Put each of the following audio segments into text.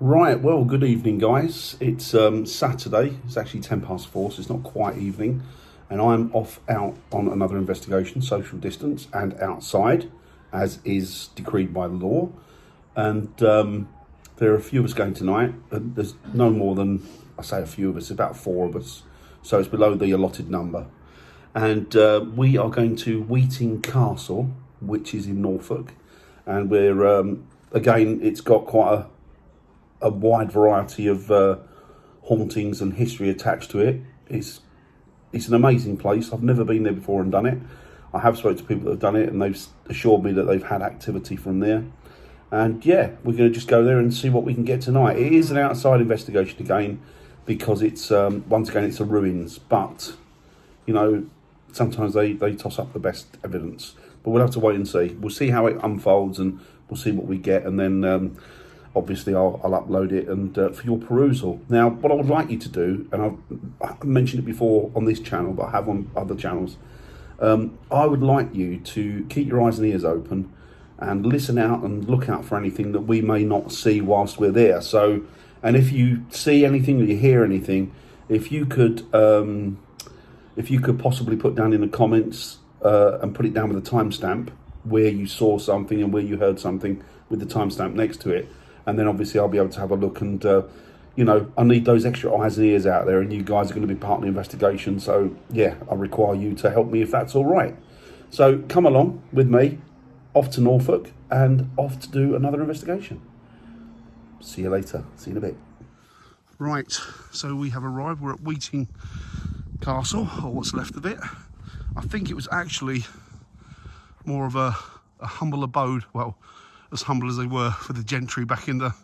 Right, well, good evening, guys. It's Saturday. It's actually 4:10, so it's not quite evening. And I'm off out on another investigation, social distance, and outside, as is decreed by law. And there are a few of us going tonight. And there's no more than, I say a few of us, about 4 of us. So it's below the allotted number. And we are going to Weeting Castle, which is in Norfolk. And we're, again, it's got quite a wide variety of hauntings and history attached to it. It's an amazing place. I've never been there before and done it. I have spoken to people that have done it, and they've assured me that they've had activity from there. And yeah, we're going to just go there and see what we can get tonight. It is an outside investigation again, because it's once again it's a ruins. But you know, sometimes they toss up the best evidence. But we'll have to wait and see. We'll see how it unfolds, and we'll see what we get, and then. Obviously, I'll upload it and for your perusal. Now, what I would like you to do, and I've mentioned it before on this channel, but I have on other channels, I would like you to keep your eyes and ears open and listen out and look out for anything that we may not see whilst we're there. So, and if you see anything or you hear anything, if you could possibly put down in the comments and put it down with a timestamp where you saw something and where you heard something with the timestamp next to it. And then obviously I'll be able to have a look and, you know, I need those extra eyes and ears out there, and you guys are going to be part of the investigation. So, yeah, I require you to help me if that's all right. So come along with me, off to Norfolk and off to do another investigation. See you later. See you in a bit. Right, so we have arrived. We're at Weeting Castle, or what's left of it. I think it was actually more of a humble abode. Well, as humble as they were for the gentry back in the,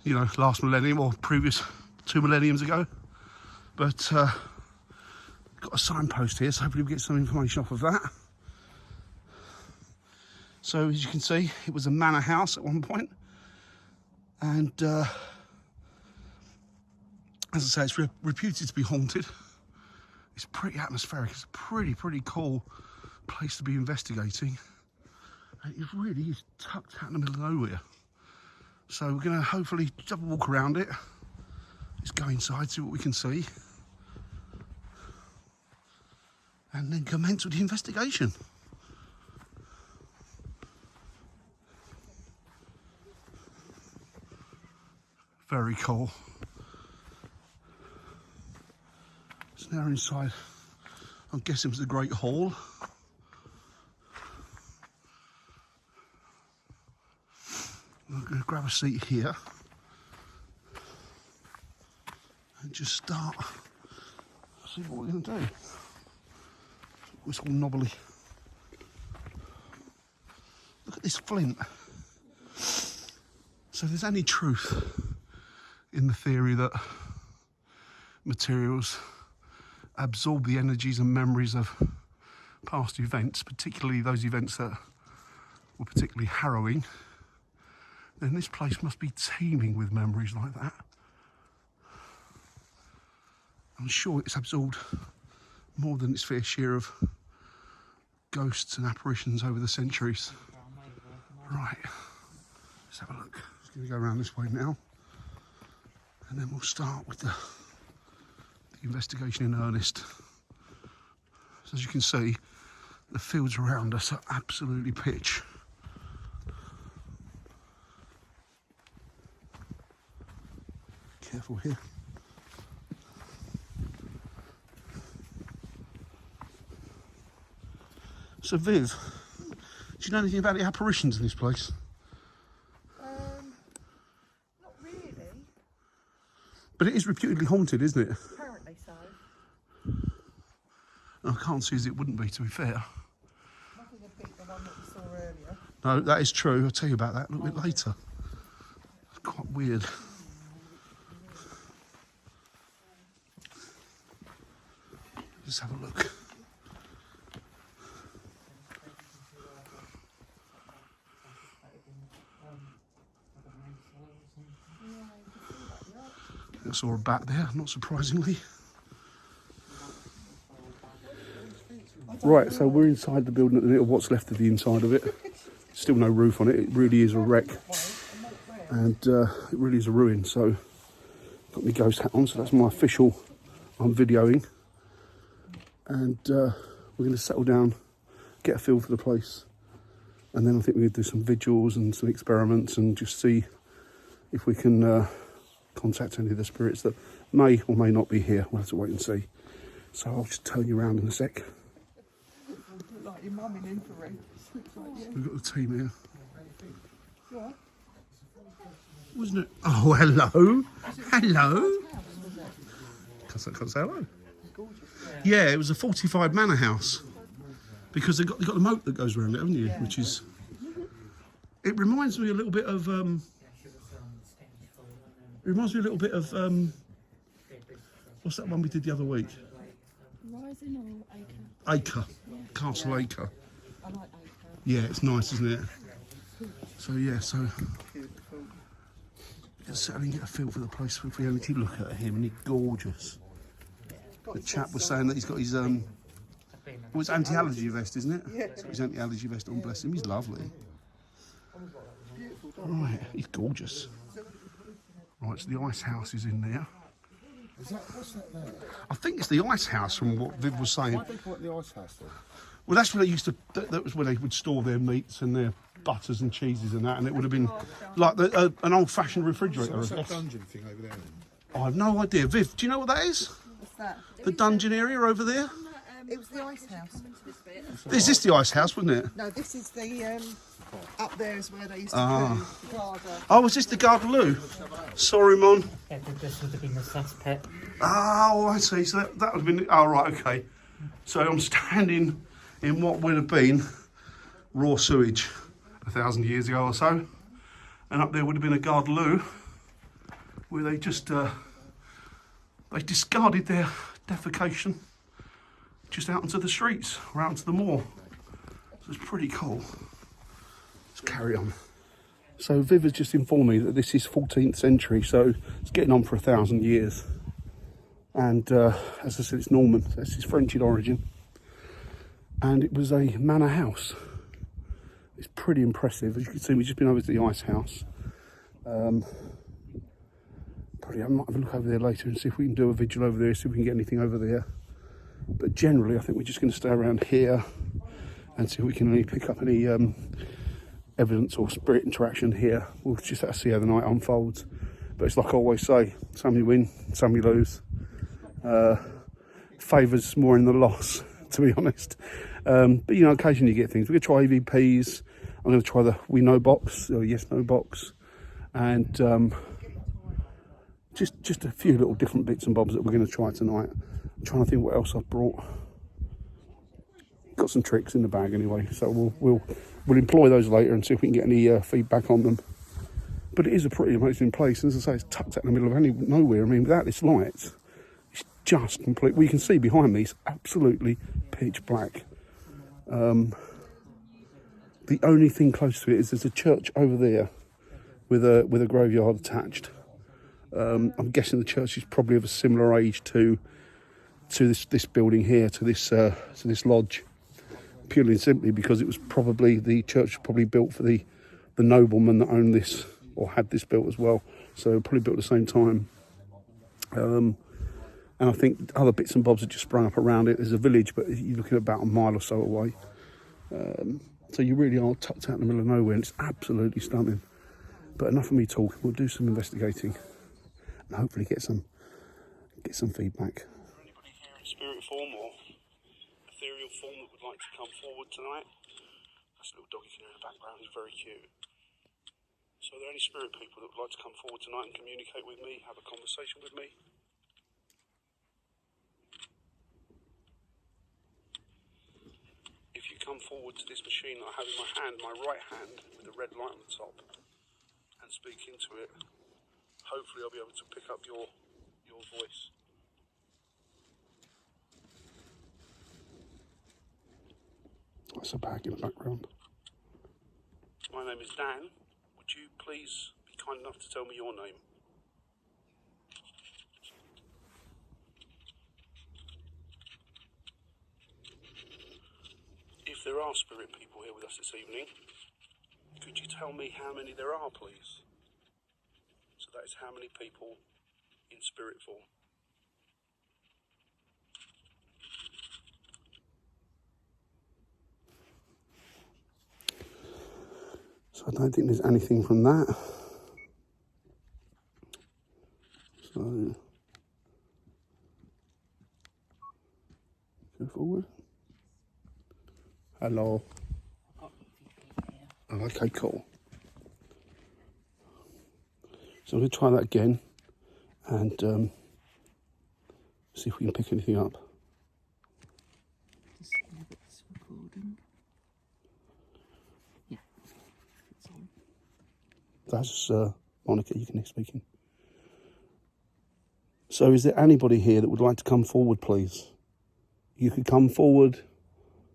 you know, last millennium or previous 2 millenniums ago. But got a signpost here, so hopefully we'll get some information off of that. So as you can see, it was a manor house at one point, and as I say, it's reputed to be haunted. It's pretty atmospheric. It's a pretty cool place to be investigating. It really is tucked out in the middle of nowhere. So we're going to hopefully have a walk around it. Just go inside, see what we can see. And then commence with the investigation. Very cool. So now we're inside. I'm guessing it was the Great Hall. I'm going to grab a seat here and just start. See what we're going to do. It's all knobbly. Look at this flint. So there's any truth in the theory that materials absorb the energies and memories of past events, particularly those events that were particularly harrowing, then this place must be teeming with memories like that. I'm sure it's absorbed more than its fair share of ghosts and apparitions over the centuries. Right, let's have a look. Just going to go around this way now, and then we'll start with the investigation in earnest. So as you can see, the fields around us are absolutely pitch. Careful here. So Viv, do you know anything about the apparitions in this place? Not really. But it is reputedly haunted, isn't it? Apparently so. I can't see as it wouldn't be, to be fair. Nothing a bit the one that we saw earlier. No, that is true. I'll tell you about that a little bit later. It's quite weird. Let's have a look. I saw a bat there, not surprisingly. Right, so we're inside the building, or what's left of the inside of it. Still no roof on it. It really is a wreck. and it really is a ruin. So got my ghost hat on, so that's my official. I'm videoing, and we're going to settle down, get a feel for the place, and then I think we're going to do some vigils and some experiments and just see if we can contact any of the spirits that may or may not be here. We'll have to wait and see. So I'll just turn you around in a sec. Like your mum in infrared. We've got the team here. Yeah. Wasn't it? Oh, hello. Hello. Can't say hello. Yeah, it was a fortified manor house. Because they've got the moat that goes around it, haven't you? Yeah. Which is... It reminds me a little bit of... what's that one we did the other week? Rising or Acre? Acre. Yeah. Castle Acre. I like Acre. Yeah, it's nice, isn't it? So, yeah, so... Let's settle and get a feel for the place. If we only keep looking at him, and he's gorgeous. The chap was saying that he's got his... well, it's anti-allergy vest, isn't it? Yeah. So his anti-allergy vest on, bless him. He's lovely. Right, he's gorgeous. Right, so the ice house is in there. What's that there? I think it's the ice house from what Viv was saying. Why do they call it the ice house then? Well, that's where they used to. That was where they would store their meats and their butters and cheeses and that, and it would have been like an old-fashioned refrigerator. So what's that dungeon thing over there then? I have no idea. Viv, do you know what that is? What's that? The dungeon area over there? It was the ice house. Is this the ice house, wasn't it? No, this is the up there is where they used to put the garden. Oh, was this the Gardeloo? Sorry, Mon. Yeah, this would have been the cesspit. Oh, I see. So that would have been... Oh, right, okay. So I'm standing in what would have been raw sewage 1,000 years ago or so. And up there would have been a Gardeloo where they just... they discarded their defecation just out into the streets or out into the moor. So it's pretty cool. Let's carry on. So Viv has just informed me that this is 14th century, so it's getting on for 1,000 years. And as I said, it's Norman, so this is French in origin. And it was a manor house. It's pretty impressive. As you can see, we've just been over to the ice house. Probably I might have a look over there later and see if we can do a vigil over there, see if we can get anything over there. But generally, I think we're just going to stay around here and see if we can really pick up any evidence or spirit interaction here. We'll just have to see how the night unfolds. But it's like I always say, some you win, some you lose. Favours more in the loss, to be honest. But you know, occasionally you get things. We're going to try EVPs. I'm going to try the we know box, or yes no box. And just a few little different bits and bobs that we're going to try tonight. I'm trying to think what else I've brought. Got some tricks in the bag anyway, so we'll employ those later and see if we can get any feedback on them. But it is a pretty amazing place, and as I say, it's tucked out in the middle of nowhere. I mean, without this light, it's just complete. Well, you can see behind me, it's absolutely pitch black. The only thing close to it is there's a church over there with a graveyard attached. I'm guessing the church is probably of a similar age to this building here, to this lodge, purely and simply because it was probably, the church was probably built for the nobleman that owned this or had this built as well, so probably built at the same time. And I think other bits and bobs have just sprung up around it. There's a village, but you're looking at about a mile or so away. So you really are tucked out in the middle of nowhere, and it's absolutely stunning. But enough of me talking. We'll do some investigating and hopefully get some feedback. Anybody here in spirit form or ethereal form that would like to come forward tonight? That's a little doggy here in the background. He's very cute. So are there any spirit people that would like to come forward tonight and communicate with me, have a conversation with me? If you come forward to this machine that I have in my hand, my right hand, with a red light on the top, and speak into it, hopefully I'll be able to pick up your voice. That's a bag in the background. My name is Dan. Would you please be kind enough to tell me your name? If there are spirit people here with us this evening, could you tell me how many there are, please? That is how many people in spirit form. So I don't think there's anything from that. So go forward. Hello. Oh, okay, cool. So I'm going to try that again and see if we can pick anything up. Just see if it's recording. Yeah, it's on. That's Monica, you can hear speaking. So is there anybody here that would like to come forward, please? You could come forward,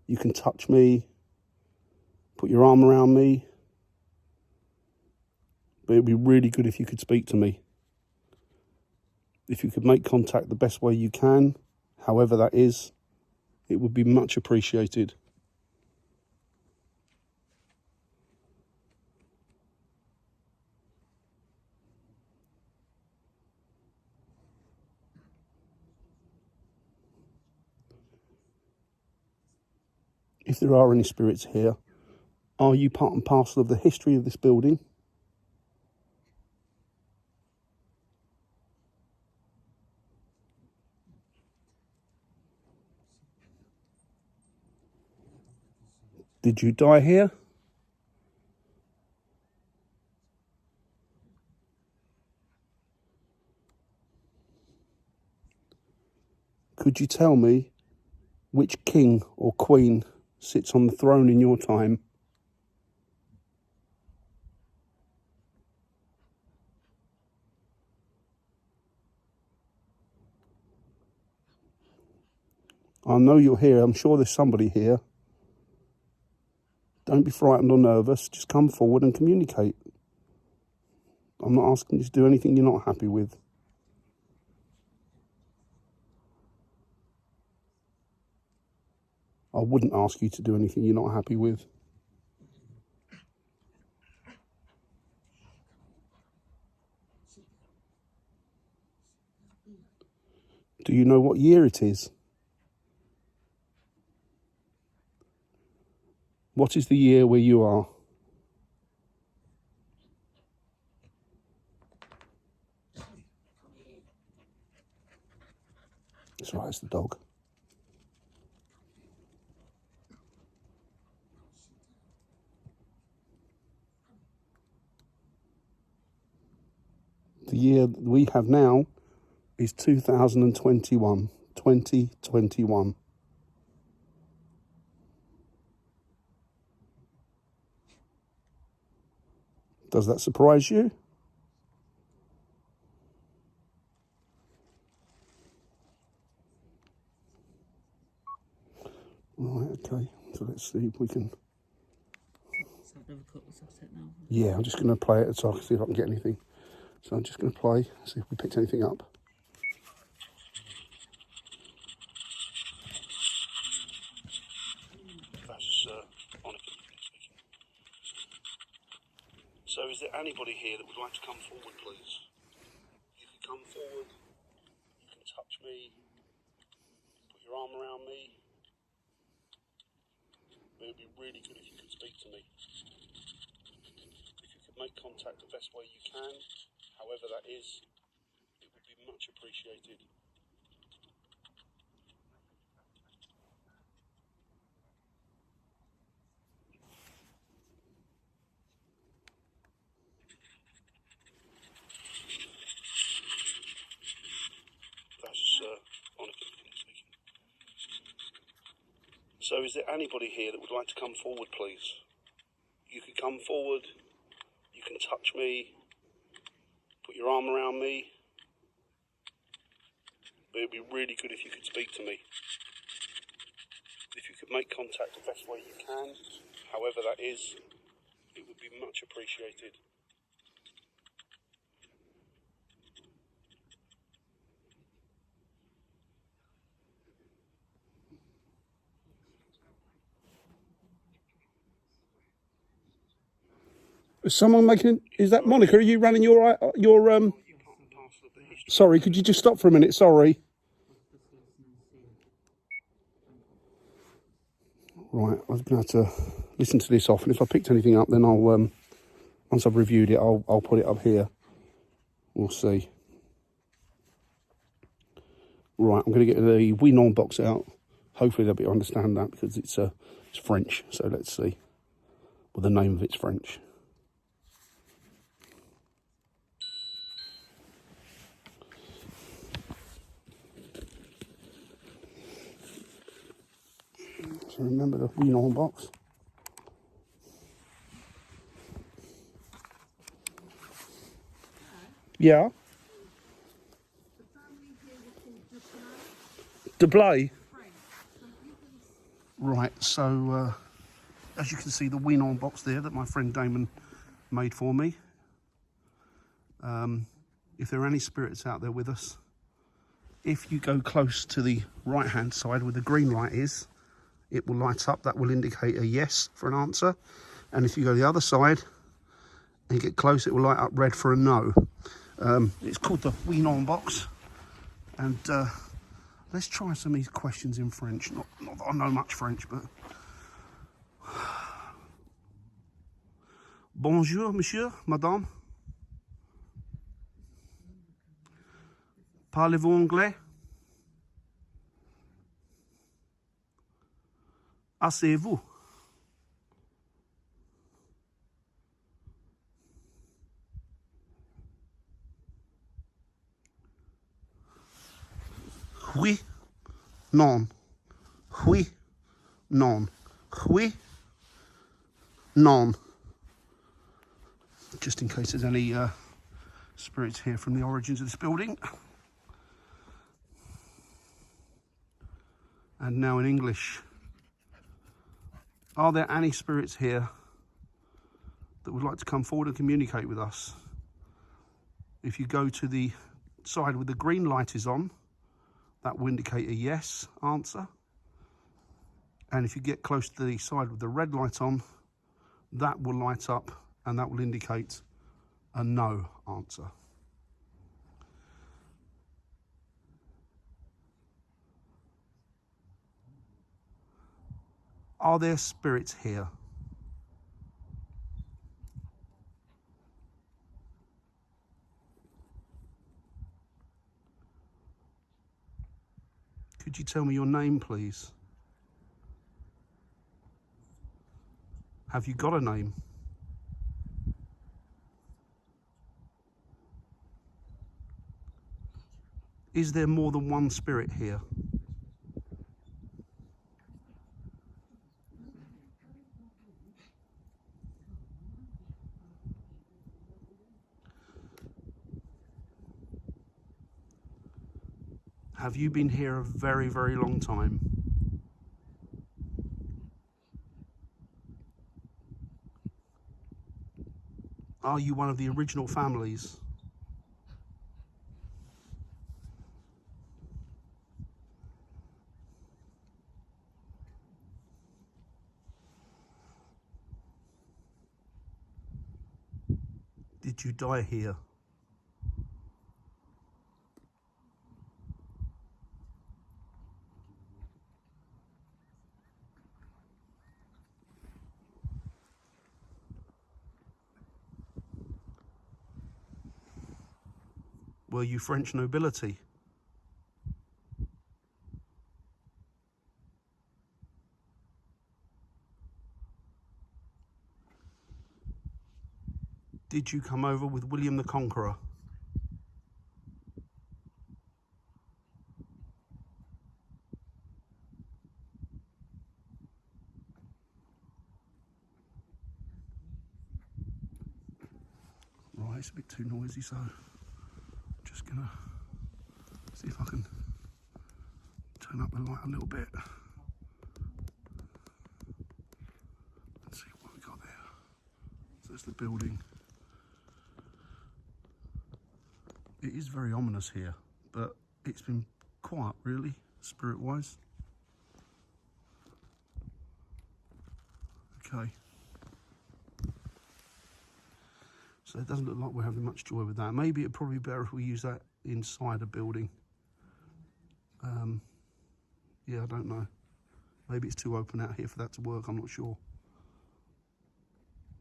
you can touch me, put your arm around me, but it would be really good if you could speak to me. If you could make contact the best way you can, however that is, it would be much appreciated. If there are any spirits here, are you part and parcel of the history of this building? Did you die here? Could you tell me which king or queen sits on the throne in your time? I know you're here. I'm sure there's somebody here. Don't be frightened or nervous. Just come forward and communicate. I'm not asking you to do anything you're not happy with. I wouldn't ask you to do anything you're not happy with. Do you know what year it is? What is the year where you are? That's right, it's the dog. The year that we have now is 2021. 2021. Does that surprise you? Right, okay. So let's see if we can... So I've never cut this off it now. Yeah, I'm just going to play it so I can see if I can get anything. So I'm just going to play, see if we picked anything up. That's Monica speaking. So is there anybody here that would like to come forward, please? You can come forward, you can touch me, put your arm around me. It would be really good if you could speak to me. If you could make contact the best way you can, however that is, it would be much appreciated. That's Monica speaking. So is there anybody here that would like to come forward, please? You can come forward, you can touch me, put your arm around me. But it would be really good if you could speak to me. If you could make contact the best way you can, however that is, it would be much appreciated. Is someone making? Is that Monica? Are you running your? Sorry, could you just stop for a minute? Sorry. Right, I'm going to have to listen to this off, and if I picked anything up, then I'll once I've reviewed it, I'll put it up here. We'll see. Right, I'm going to get the Weeting box out. Hopefully they'll be able to understand that because it's French. So let's see. Well, the name of it's French. So remember the Weeting box. Yeah. Display. Right, so as you can see, the Weeting box there that my friend Damon made for me. If there are any spirits out there with us, if you go close to the right hand side where the green light is, it will light up. That will indicate a yes for an answer. And if you go the other side and you get close, it will light up red for a no. It's called the Weeting box. And let's try some of these questions in French. Not that I know much French, but... Bonjour, monsieur, madame. Parlez-vous anglais? Asseyez-vous. Oui, non. Oui, non. Oui, non. Just in case there's any spirits here from the origins of this building. And now in English. Are there any spirits here that would like to come forward and communicate with us? If you go to the side where the green light is on, that will indicate a yes answer. And if you get close to the side with the red light on, that will light up and that will indicate a no answer. Are there spirits here? Could you tell me your name, please? Have you got a name? Is there more than one spirit here? Have you been here a very, very long time? Are you one of the original families? Did you die here? Were you French nobility? Did you come over with William the Conqueror? Right, it's a bit too noisy, so I'm just gonna see if I can turn up the light a little bit. Let's see what we got there. So there's the building. It is very ominous here, but it's been quiet, really, spirit-wise. Okay. So it doesn't look like we're having much joy with that. Maybe it'd probably be better if we use that inside a building. Yeah, I don't know. Maybe it's too open out here for that to work, I'm not sure.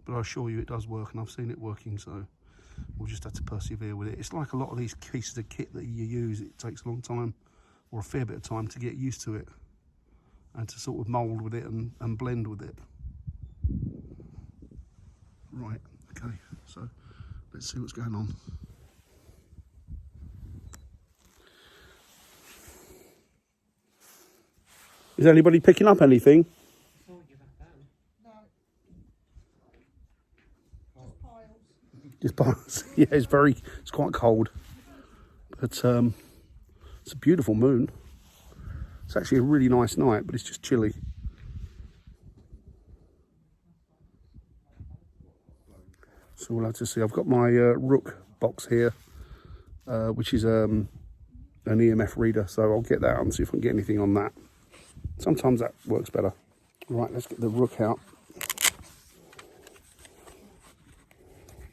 But I assure you it does work, and I've seen it working, so we'll just have to persevere with it. It's like a lot of these pieces of kit that you use, it takes a long time, or a fair bit of time, to get used to it and to sort of mould with it and blend with it. Right, okay, so let's see what's going on. Is anybody picking up anything? No. Just piles. Just yeah, it's quite cold, but it's a beautiful moon. It's actually a really nice night, but it's just chilly. So we'll have to see. I've got my Rook box here, which is an EMF reader, so I'll get that and see if I can get anything on that. Sometimes that works better. Right, let's get the Rook out. It's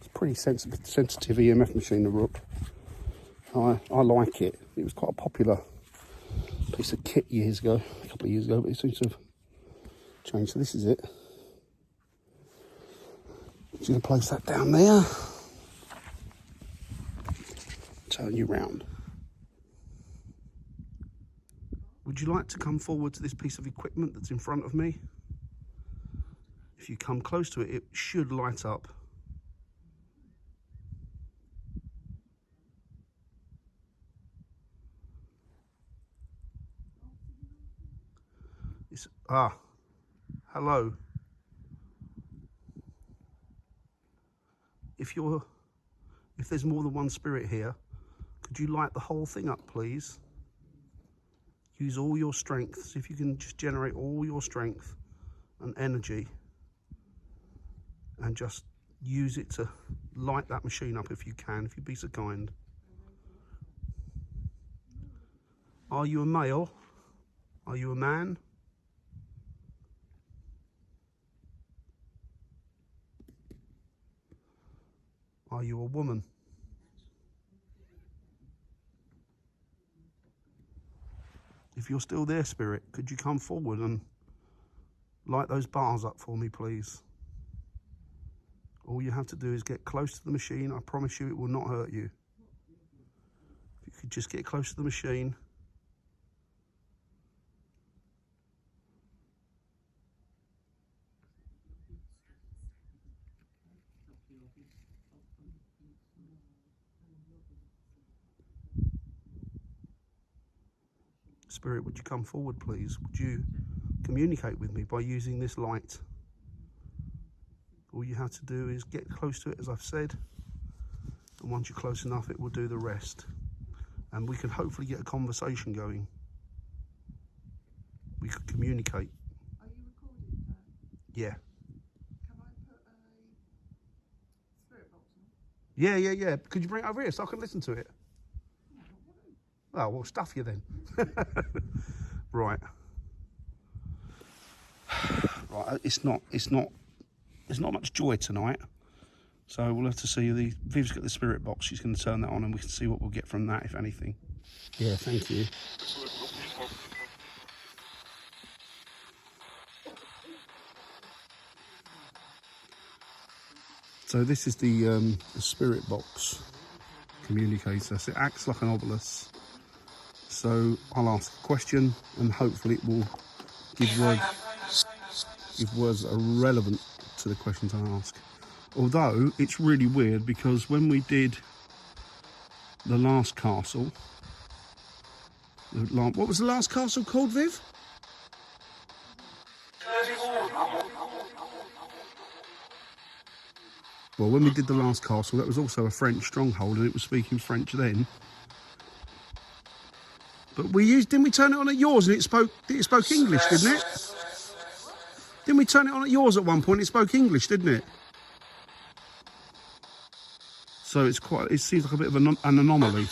a pretty sensitive EMF machine, the Rook. I like it. It was quite a popular piece of kit years ago, a couple of years ago, but it seems to have changed. So this is it. Just going to place that down there. Turn you round. Would you like to come forward to this piece of equipment that's in front of me? If you come close to it, it should light up. Hello. If there's more than one spirit here, could you light the whole thing up, please? Use all your strength. See if you can just generate all your strength and energy and just use it to light that machine up if you can, if you'd be so kind. Are you a male? Are you a man? Are you a woman? If you're still there, spirit, could you come forward and light those bars up for me, please? All you have to do is get close to the machine. I promise you it will not hurt you. If you could just get close to the machine. Spirit, would you come forward, please? Would you communicate with me by using this light? All you have to do is get close to it, as I've said, and once you're close enough, it will do the rest. And we can hopefully get a conversation going. We could communicate. Are you recording that? Yeah. Can I put a spirit box on? Yeah. Could you bring it over here so I can listen to it? Oh, well, stuff you then. Right. Right, it's not much joy tonight. So we'll have to see. Viv's got the spirit box. She's going to turn that on and we can see what we'll get from that, if anything. Yeah, thank you. So this is the spirit box communicator. So it acts like an obelisk. So I'll ask a question and hopefully it will give words that are relevant to the questions I ask. Although it's really weird because when we did the last castle, what was the last castle called, Viv? Well, when we did the last castle, that was also a French stronghold and it was speaking French then. But didn't we turn it on at yours and it spoke English, didn't it? Didn't we turn it on at yours at one point? It spoke English, didn't it? So it seems like a bit of an anomaly.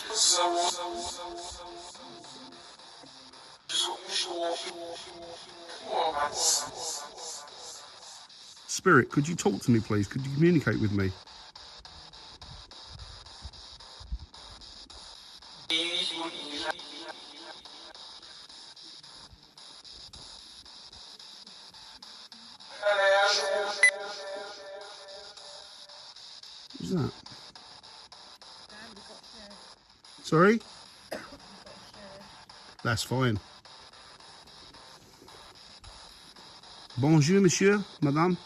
Spirit, could you talk to me, please? Could you communicate with me? Who's that? Sorry? That's fine. Bonjour, monsieur, madame.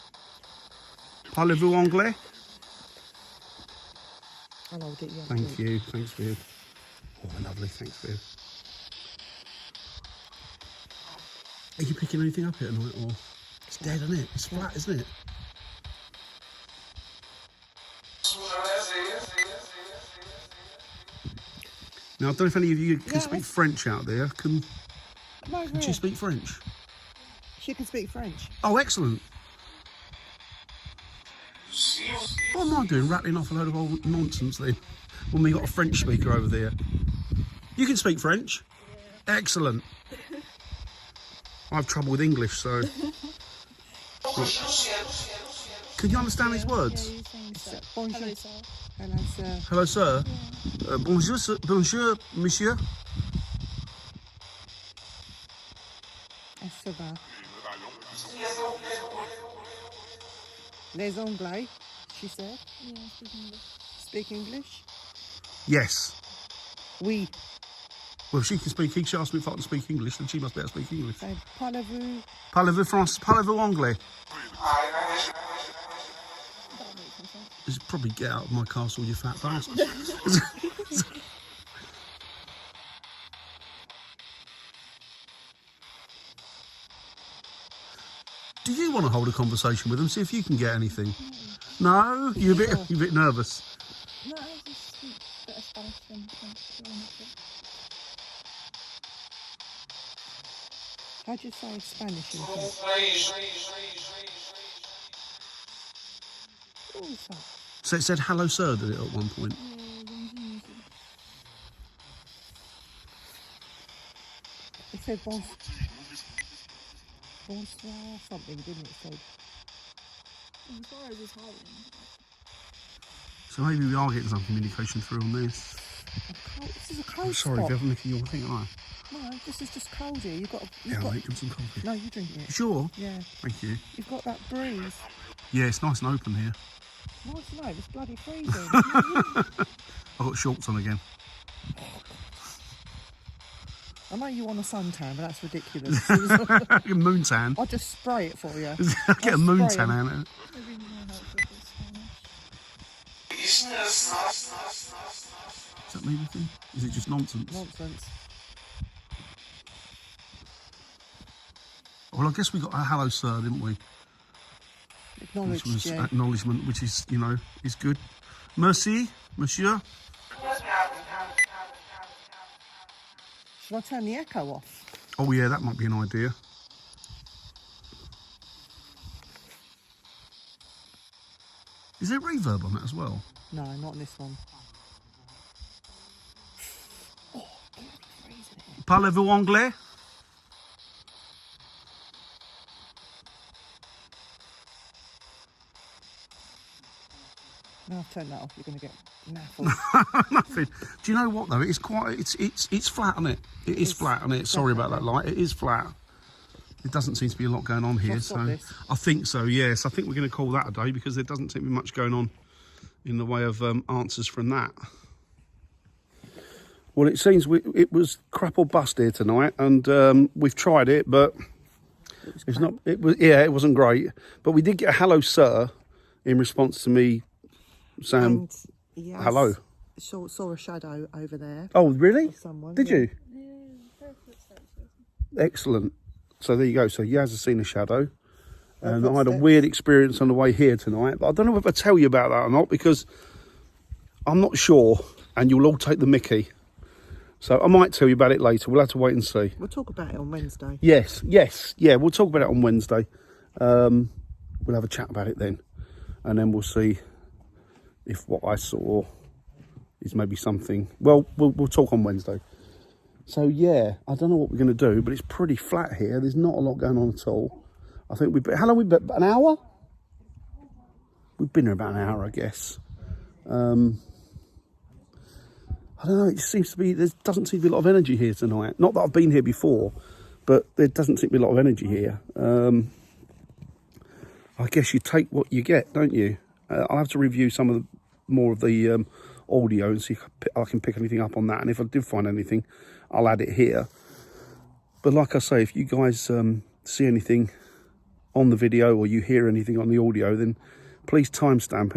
Parlez-vous anglais? I'll hold it, yeah. Thank you. Thanks, Viv. Oh, lovely. Thanks, Viv. Are you picking anything up here tonight, or it's dead, isn't it? It's flat, isn't it? Now, I don't know if any of you can speak French out there. Can you speak French? She can speak French. Oh, excellent. What am I doing, rattling off a load of old nonsense then, when we got a French speaker over there? You can speak French? Yeah. Excellent. I have trouble with English, so... Can you understand these words? Bonjour. Hello, sir. Hello, sir. Hello, sir. Bonjour, sir. Bonjour, monsieur. Ça va. Les Anglais, she said. Yeah, speak English. Speak English? Yes. Oui. Well, if she can speak, she asked me if I can speak English, then she must be able to speak English. So, parlez-vous? Parlez-vous français? Parlez-vous anglais? You should probably get out of my castle, you fat bastard. Do you want to hold a conversation with them, see if you can get anything? No? You're a bit nervous. No, I just speak a bit of Spanish and French. How do you say Spanish in French? What was that? So it said hello, sir, did it, at one point? It said bonsoir something, didn't it? So, Bonsoir is Italian. So maybe we are getting some communication through on this. this is a cold I'm sorry, spot. if you haven't looked at your thing, am I? No, this is just cold here. You've got. Yeah, I'll make them some coffee. No, you drink it. You sure? Yeah. Thank you. You've got that breeze. Yeah, it's nice and open here. Nice, no, it's bloody freezing. I've got shorts on again. I know you want a suntan, but that's ridiculous. Get a moon tan. I'll just spray it for you. Get a moon tan out of it. Maybe more helpful for Spanish. Does that mean anything? Is it just nonsense? Nonsense. Well, I guess we got a hello, sir, didn't we? Which Acknowledged, was yeah. acknowledgement, which is, you know, is good. Merci, monsieur. Shall I turn the echo off? Oh, yeah, that might be an idea. Is there reverb on that as well? No, not on this one. Parlez-vous anglais? No, I've turned that off. You're going to get naffled. Nothing. Do you know what though? It's quite. It's flat, isn't it? It is flat, isn't it? Sorry about that light. It is flat. There doesn't seem to be a lot going on here, Let's stop so this. I think so. Yes, I think we're going to call that a day because there doesn't seem to be much going on in the way of answers from that. Well, it seems it was crap or bust here tonight, and we've tried it, but it's not. It was it wasn't great, but we did get a hello, sir, in response to me saying And yes, hello. Saw a shadow over there. Oh, really? Someone. Did yeah. you? Excellent. So there you go. So Yaz has seen a shadow. And I had a weird experience on the way here tonight. But I don't know if I tell you about that or not because I'm not sure. And you'll all take the mickey. So I might tell you about it later. We'll have to wait and see. We'll talk about it on Wednesday. Yes. Yeah, we'll talk about it on Wednesday. We'll have a chat about it then. And then we'll see if what I saw is maybe something. Well, we'll talk on Wednesday. So yeah, I don't know what we're going to do, but it's pretty flat here. There's not a lot going on at all. I think how long we been? An hour? We've been here about an hour, I guess. I don't know, it just seems to be, there doesn't seem to be a lot of energy here tonight. Not that I've been here before, but there doesn't seem to be a lot of energy here. I guess you take what you get, don't you? I'll have to review some of the more of the audio and see if I can pick anything up on that. And if I do find anything, I'll add it here. But like I say, if you guys see anything on the video or you hear anything on the audio, then please timestamp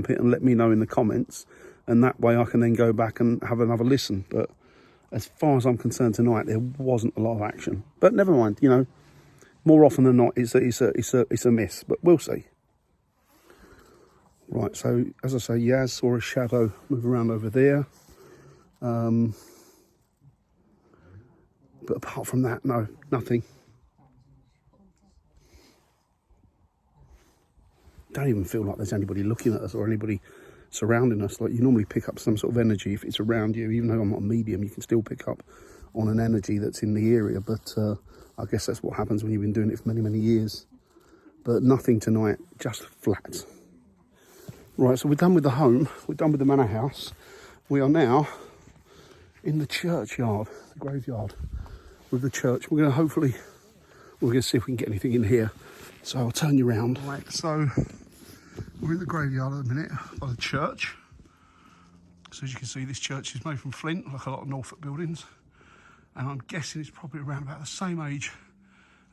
it and let me know in the comments. And that way I can then go back and have another listen. But as far as I'm concerned tonight, there wasn't a lot of action. But never mind, you know, more often than not, it's a miss. But we'll see. Right, so as I say, Yaz saw a shadow move around over there. But apart from that, no, nothing. Don't even feel like there's anybody looking at us or anybody surrounding us. Like, you normally pick up some sort of energy if it's around you. Even though I'm not a medium, you can still pick up on an energy that's in the area. But I guess that's what happens when you've been doing it for many, many years. But nothing tonight, just flat. Right, so we're done with the home. We're done with the manor house. We are now in the churchyard, the graveyard with the church. We're going to see if we can get anything in here. So I'll turn you around. Right, so we're in the graveyard at the minute by the church. So as you can see, this church is made from flint, like a lot of Norfolk buildings. And I'm guessing it's probably around about the same age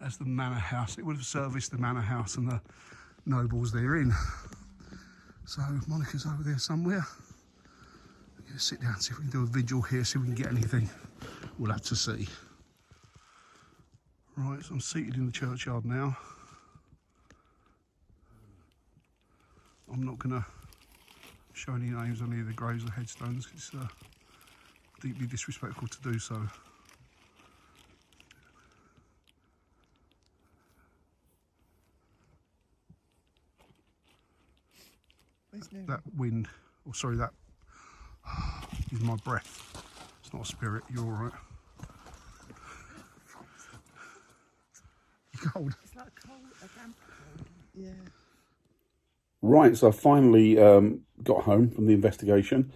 as the manor house. It would have serviced the manor house and the nobles therein. So Monica's over there somewhere. We're going to sit down and see if we can do a vigil here, see if we can get anything. We'll have to see. Right, so I'm seated in the churchyard now. I'm not going to show any names on any of the graves or headstones. It's deeply disrespectful to do so. That wind, or sorry, that is my breath. It's not a spirit. You're all right. You cold? It's like cold, a damp cold. Yeah. Right, so I finally got home from the investigation.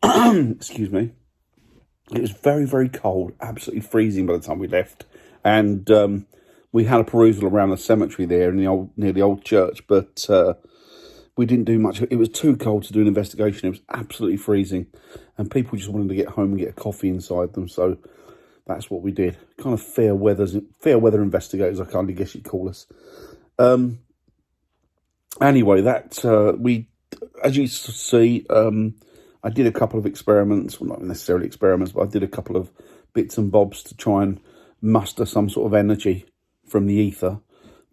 Excuse me. It was very, very cold, absolutely freezing by the time we left. And we had a perusal around the cemetery there in near the old church, but we didn't do much. It was too cold to do an investigation. It was absolutely freezing. And people just wanted to get home and get a coffee inside them. So that's what we did. Kind of fair weather investigators, I kind of guess you'd call us. Anyway, as you see, I did a couple of experiments. Well, not necessarily experiments, but I did a couple of bits and bobs to try and muster some sort of energy from the ether.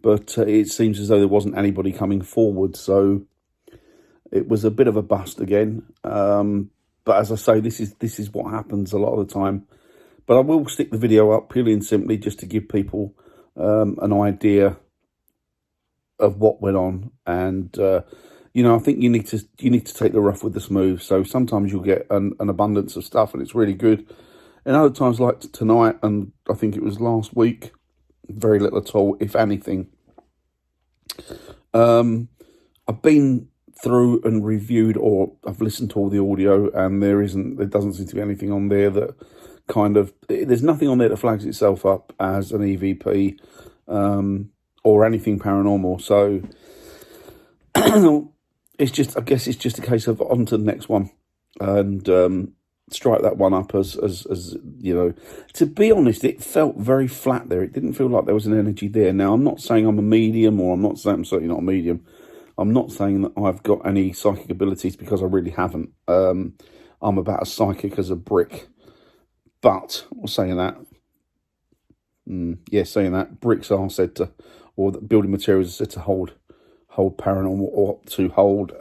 But it seems as though there wasn't anybody coming forward. So it was a bit of a bust again. But as I say, this is what happens a lot of the time. But I will stick the video up purely and simply just to give people an idea of what went on. And you know, I think you need to take the rough with the smooth. So sometimes you'll get an abundance of stuff and it's really good, and other times, like tonight and I think it was last week, very little at all, if anything. I've been through and reviewed, or I've listened to all the audio, and there doesn't seem to be anything on there that there's nothing on there that flags itself up as an EVP or anything paranormal. So I guess it's just a case of on to the next one and strike that one up as you know. To be honest, it felt very flat there. It didn't feel like there was an energy there. Now, I'm not saying I'm a medium, or I'm certainly not a medium. I'm not saying that I've got any psychic abilities, because I really haven't. I'm about as psychic as a brick. But saying that, bricks are said to, or the building materials are said to hold paranormal, or to hold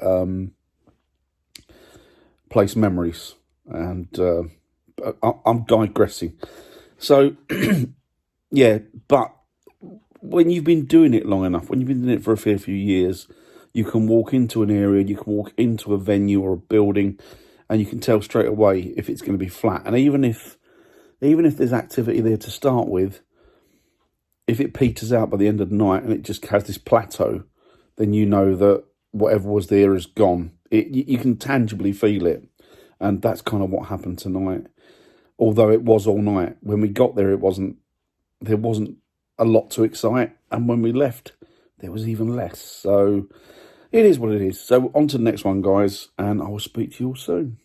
place memories. And I'm digressing. So, yeah, but when you've been doing it long enough, when you've been doing it for a fair few years, you can walk into an area, you can walk into a venue or a building, and you can tell straight away if it's going to be flat. And even if there's activity there to start with, if it peters out by the end of the night and it just has this plateau, then you know that whatever was there is gone. You can tangibly feel it. And that's kind of what happened tonight. Although it was all night. When we got there, there wasn't a lot to excite. And when we left, there was even less. So it is what it is. So on to the next one, guys. And I will speak to you all soon.